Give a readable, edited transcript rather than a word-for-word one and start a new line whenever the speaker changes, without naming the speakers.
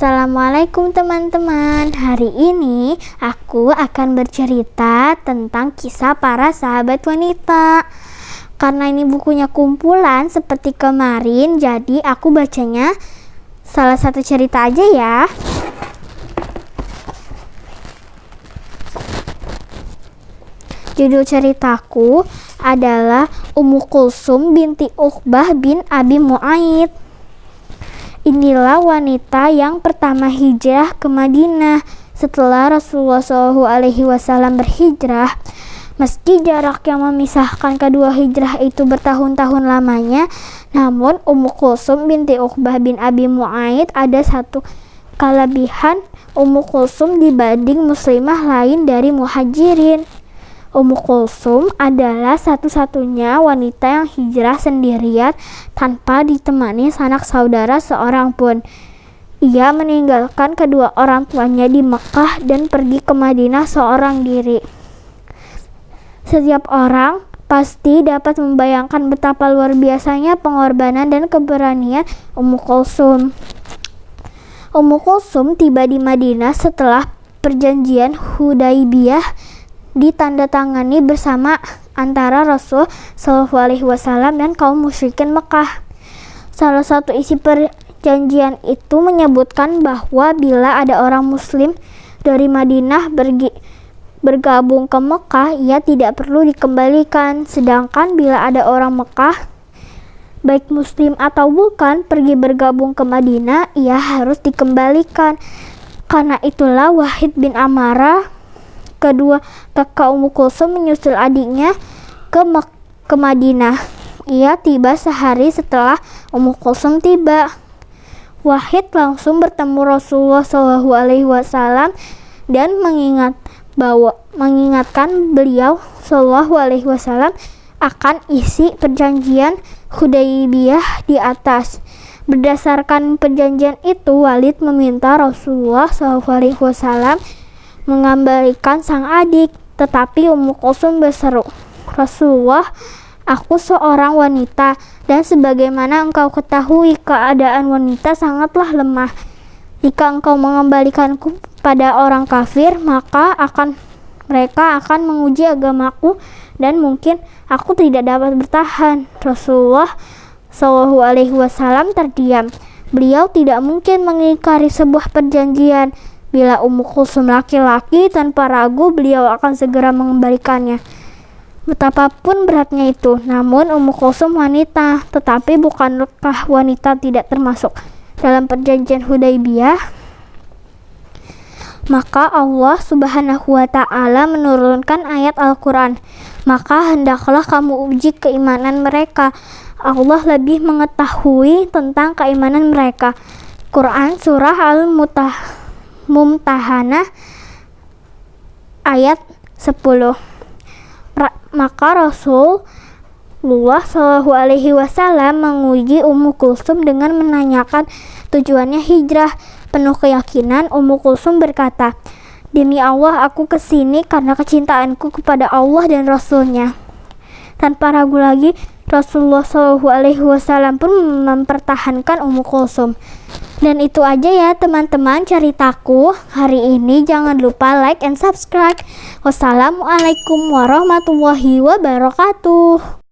Assalamualaikum teman-teman. Hari ini aku akan bercerita tentang kisah para sahabat wanita. Karena ini bukunya kumpulan seperti kemarin, jadi aku bacanya salah satu cerita aja ya. Judul ceritaku adalah Ummu Kulsum binti Uqbah bin Abi Mu'aid. Inilah wanita yang pertama hijrah ke Madinah setelah Rasulullah SAW berhijrah. Meski jarak yang memisahkan kedua hijrah itu bertahun-tahun lamanya, namun Ummu Kulsum binti Uqbah bin Abi Mu'aid ada satu kelebihan Ummu Kulsum dibanding muslimah lain dari muhajirin. Ummu Kulsum adalah satu-satunya wanita yang hijrah sendirian tanpa ditemani sanak saudara seorang pun. Ia meninggalkan kedua orang tuanya di Mekah dan pergi ke Madinah seorang diri. Setiap orang pasti dapat membayangkan betapa luar biasanya pengorbanan dan keberanian Ummu Kulsum. Ummu Kulsum tiba di Madinah setelah perjanjian Hudaibiyah ditandatangani bersama antara Rasul SAW dan kaum musyrikin Mekah. Salah satu isi perjanjian itu menyebutkan bahwa bila ada orang muslim dari Madinah bergabung ke Mekah, ia tidak perlu dikembalikan. Sedangkan bila ada orang Mekah, baik muslim atau bukan, pergi bergabung ke Madinah, ia harus dikembalikan. Karena itulah Wahid bin Amarah, kedua kakak Ummu Kulsum, menyusul adiknya ke Madinah. Ia tiba sehari setelah Ummu Kulsum tiba. Wahid langsung bertemu Rasulullah SAW dan mengingatkan beliau SAW akan isi perjanjian Hudaibiyah di atas. Berdasarkan perjanjian itu, Walid meminta Rasulullah SAW mengembalikan sang adik, tetapi Ummu Kulsum berseru, "Rasulullah, aku seorang wanita, dan sebagaimana engkau ketahui, keadaan wanita sangatlah lemah. Jika engkau mengembalikanku pada orang kafir, maka mereka akan menguji agamaku dan mungkin aku tidak dapat bertahan." Rasulullah SAW terdiam. Beliau tidak mungkin mengingkari sebuah perjanjian. Bila Ummu Kulsum laki-laki, tanpa ragu beliau akan segera mengembalikannya, betapapun beratnya itu. Namun Ummu Kulsum wanita, tetapi bukankah wanita tidak termasuk dalam perjanjian Hudaibiyah? Maka Allah Subhanahu wa Ta'ala menurunkan ayat Al-Quran, "Maka hendaklah kamu uji keimanan mereka. Allah lebih mengetahui tentang keimanan mereka." Quran Surah Al-Mumtahanah ayat 10. Maka Rasulullah SAW menguji Ummu Kulsum dengan menanyakan tujuannya hijrah. Penuh keyakinan, Ummu Kulsum berkata, "Demi Allah, aku kesini karena kecintaanku kepada Allah dan Rasulnya." Tanpa ragu lagi, Rasulullah SAW pun mempertahankan Ummu Kulsum. Dan itu aja ya teman-teman ceritaku hari ini. Jangan lupa like and subscribe. Wassalamualaikum warahmatullahi wabarakatuh.